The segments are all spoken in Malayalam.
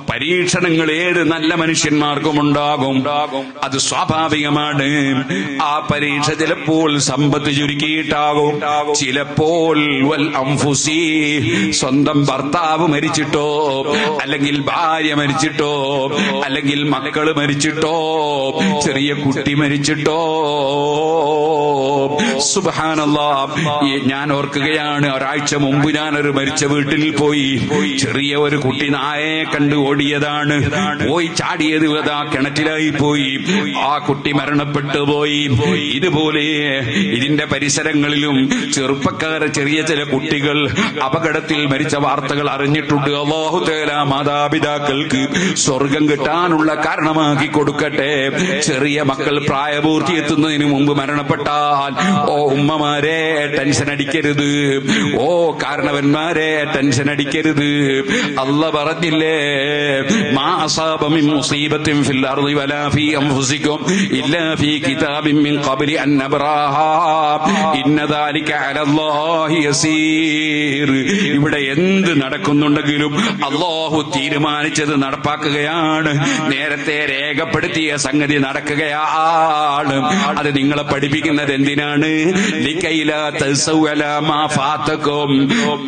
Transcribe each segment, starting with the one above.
പരീക്ഷണങ്ങൾ ഏത് നല്ല മനുഷ്യന്മാർക്കും ഉണ്ടാകും. അത് സ്വാഭാവികമാണ്. ആ പരീക്ഷ ചിലപ്പോൾ സമ്പത്ത് ചുരുക്കിയിട്ടാകും, ചിലപ്പോൾ വൽ അംഫുസി, സ്വന്തം ഭർത്താവ് മരിച്ചിട്ടോ, അല്ലെങ്കിൽ ഭാര്യ മരിച്ചിട്ടോ, അല്ലെങ്കിൽ മക്കള് മരിച്ചിട്ടോ, ചെറിയ കുട്ടി മരിച്ചിട്ടോ. സുബ്ഹാനല്ലാഹ്, ഞാൻ ഓർക്കുകയാണ്, ഒരാഴ്ച മുമ്പ് ഞാനൊരു മരിച്ച വീട്ടിൽ പോയി. ചെറിയ ഒരു കുട്ടി നായയെ കണ്ട് ഓടിയതാണ്. പോയി ചാടിയത് അതാ കിണറ്റിലായി പോയി. ആ കുട്ടി മരണപ്പെട്ടു പോയി. ഇതുപോലെ ഇതിന്റെ പരിസരങ്ങളിലും ചെറുപ്പക്കാരെ ചെറിയ ചില കുട്ടികൾ അപകടത്തിൽ മരിച്ച വാർത്തകൾ അറിഞ്ഞിട്ടുണ്ട്. അല്ലാഹു തആല മാതാപിതാക്കൾക്ക് സ്വർഗം കിട്ടാനുള്ള കാരണമാക്കി കൊടുക്കട്ടെ. ചെറിയ മക്കൾ പ്രായപൂർത്തി എത്തുന്നതിന് മുമ്പ് മരണപ്പെട്ടാൽ, ഓ ഉമ്മമാരെ ടെൻഷൻ അടിക്കരുത്, ഓ കാരണവന്മാരെ ടെൻഷൻ അടിക്കരുത്. അല്ലാഹ് പറഞ്ഞില്ലേ, മാ അസാബ മിൻ മുസീബത്തിൻ ഫിൽ അർളി വലാ ഫീ അൻഫുസികും ഇല്ലാ ഫീ കിതാബിൻ മിൻ ഖബ്ലി അൻ നബ്റാഹാ ഇന്ന ദാലിക അലല്ലാഹി യസീർ. ഇവിടെ എന്ത് നടക്കുന്നുണ്ടെങ്കിലും അല്ലാഹു തീരുമാനിച്ചത് നടപ്പാക്കുകയാണ്. നേരത്തെ രേഖപ്പെടുത്തിയ സംഗതി നടക്കുകയാണ്. അത് നിങ്ങളെ പഠിപ്പിക്കുന്നത് എന്തിനാണ്? ലികൈലാ തസൗ അലാ മാ ഫാതകും.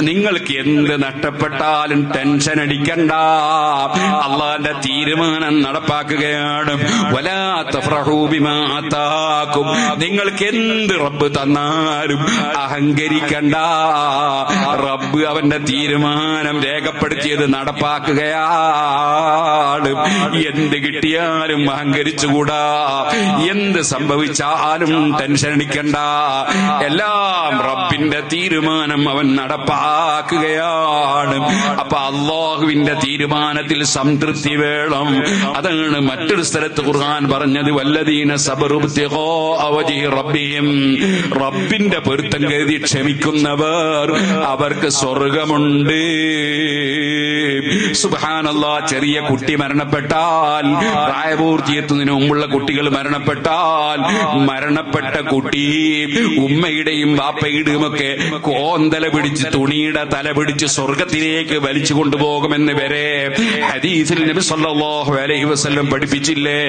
നിങ്ങൾക്ക് എന്ത് നഷ്ടപ്പെട്ടാലും ടെൻഷൻ അടിക്കണ്ട, അല്ലാഹുവിന്റെ തീരുമാനം നടപ്പാക്കുകയാണ്. വലാ തഫറഹു ബിമാ ആതാകും. നിങ്ങൾക്ക് എന്ത് റബ്ബ് തന്നാലും അഹങ്കരിക്കണ്ട. റബ്ബ് അവന്റെ തീരുമാനം രേഖപ്പെടുത്തിയത് നടപ്പാക്കുകയാണ്. എന്ത് കിട്ടിയാലും അഹങ്കരിച്ചുകൂടാ, എന്ത് സംഭവിച്ചാലും ടെൻഷൻ അടിക്കണ്ട. എല്ലാം റബ്ബിന്റെ തീരുമാനം അവൻ നടപ്പാക്കുകയാണ്. അപ്പൊ അല്ലാഹുവിന്റെ തീരുമാനത്തിൽ സംതൃപ്തി വേണം. അതാണ് മറ്റൊരു സ്ഥലത്ത് ഖുർആൻ പറഞ്ഞത്, വല്ലദീന സബറു ഇബ്തിഗാഅ വജ്ഹി റബ്ബിഹിം. റബ്ബിന്റെ പൊരുത്തം കരുതി ക്ഷമിക്കുന്നവർ അവർക്ക് സ്വർഗമുണ്ട്. സുബ്ഹാനല്ലാഹ്, ചെറിയ കുട്ടി മരണപ്പെട്ടാൽ, പ്രായപൂർത്തിയെത്തുന്നതിന് മുമ്പുള്ള കുട്ടികൾ മരണപ്പെട്ടാൽ, മരണപ്പെട്ട കുട്ടി ഉമ്മയുടെയും വാപ്പയുടെയും ഒക്കെ കോന്തല പിടിച്ച്, തുണിയുടെ തല പിടിച്ച് സ്വർഗത്തിലേക്ക് വലിച്ചു കൊണ്ടുപോകുമെന്ന് വരെ ഹദീസിൽ നബി സല്ലല്ലാഹു അലൈഹി വസല്ലം പഠിപ്പിച്ചില്ലേ?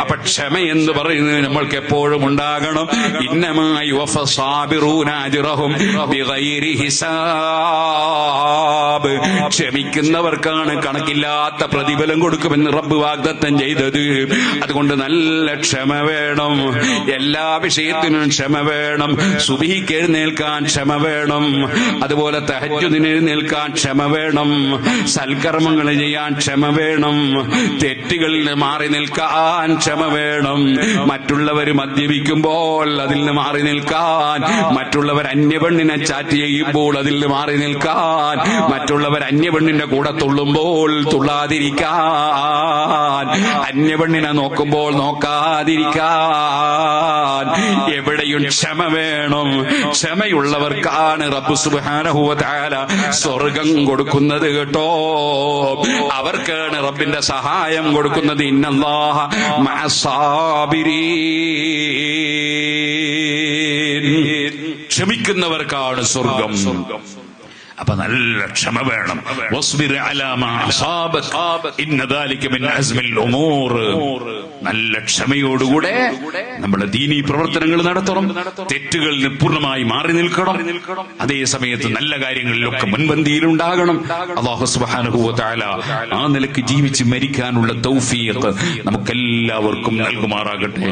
അപ്പൊ ക്ഷമ എന്ന് പറയുന്നത് നമ്മൾക്ക് എപ്പോഴും ഉണ്ടാകണം. ഇന്നമാ യുവഫ സാബിറൂന അജ്റഹും ബിഗൈരി ഹിസാബ്. ക്ഷമിക്കുന്നവർക്കാണ് കണക്കില്ലാത്ത പ്രതിഫലം കൊടുക്കുമെന്ന് റബ്ബ് വാഗ്ദത്തം ചെയ്തത്. അതുകൊണ്ട് നല്ല ക്ഷമ വേണം, എല്ലാ വിഷയത്തിനും ക്ഷമ വേണം. സുബ്ഹിക്ക് എഴുന്നേൽക്കാൻ ക്ഷമ വേണം, അതുപോലെ തഹജ്ജുദിന് എഴുന്നേൽക്കാൻ ക്ഷമ വേണം, സൽക്കർമ്മങ്ങൾ ചെയ്യാൻ ക്ഷമ വേണം, തെറ്റുകളിൽ മാറി നിൽക്കാൻ ക്ഷമ വേണം, മറ്റുള്ളവർ മദ്യപിക്കുമ്പോൾ അതിൽ നിന്ന് മാറി നിൽക്കാൻ, മറ്റുള്ളവർ അന്യപെണ്ണിനെ ചാറ്റ് ചെയ്യുമ്പോൾ അതിൽ നിന്ന് മാറി നിൽക്കാൻ, മറ്റുള്ളവർ അന്യപെണ്ണിന്റെ കൂടെ തുള്ളുമ്പോൾ തുള്ളാതിരിക്കാൻ, അന്യപെണ്ണിനെ നോക്കുമ്പോൾ നോക്കാതിരിക്കാൻ, എവിടെയും ക്ഷമ വേണം. ക്ഷമയുള്ളവർക്കാണ് റബ്ബ് സുബ്ഹാനഹു വ തആല സ്വർഗം കൊടുക്കുന്നത് കേട്ടോ. അവർക്കാണ് റബ്ബിന്റെ സഹായം കൊടുക്കുന്നത്. ഇന്നല്ലാഹ മഅസ്സാബിരീൻ. ക്ഷമിക്കുന്നവർക്കാണ് സ്വർഗം. അപ്പൊ നല്ല ക്ഷമ വേണം. വസ്ബിർ അലാ മാ അസാബക ഇന്ന ദാലിക മിൻ അസ്മിൽ ഉമൂർ. നല്ല ക്ഷമയോടുകൂടെ നമ്മുടെ ദീനീ പ്രവർത്തനങ്ങൾ നടത്തണം. തെറ്റുകളിൽ നിന്ന് പൂർണ്ണമായി മാറി നിൽക്കണം. അതേ സമയത്ത് നല്ല കാര്യങ്ങളിലൊക്കെ മുൻപന്തിയിലുണ്ടാകണം. അല്ലാഹു സുബ്ഹാനഹു വ തആല ആ നിലയ്ക്ക് ജീവിച്ച് മരിക്കാനുള്ള തൗഫീഖ് നമുക്കെല്ലാവർക്കും നൽകുമാറാകട്ടെ.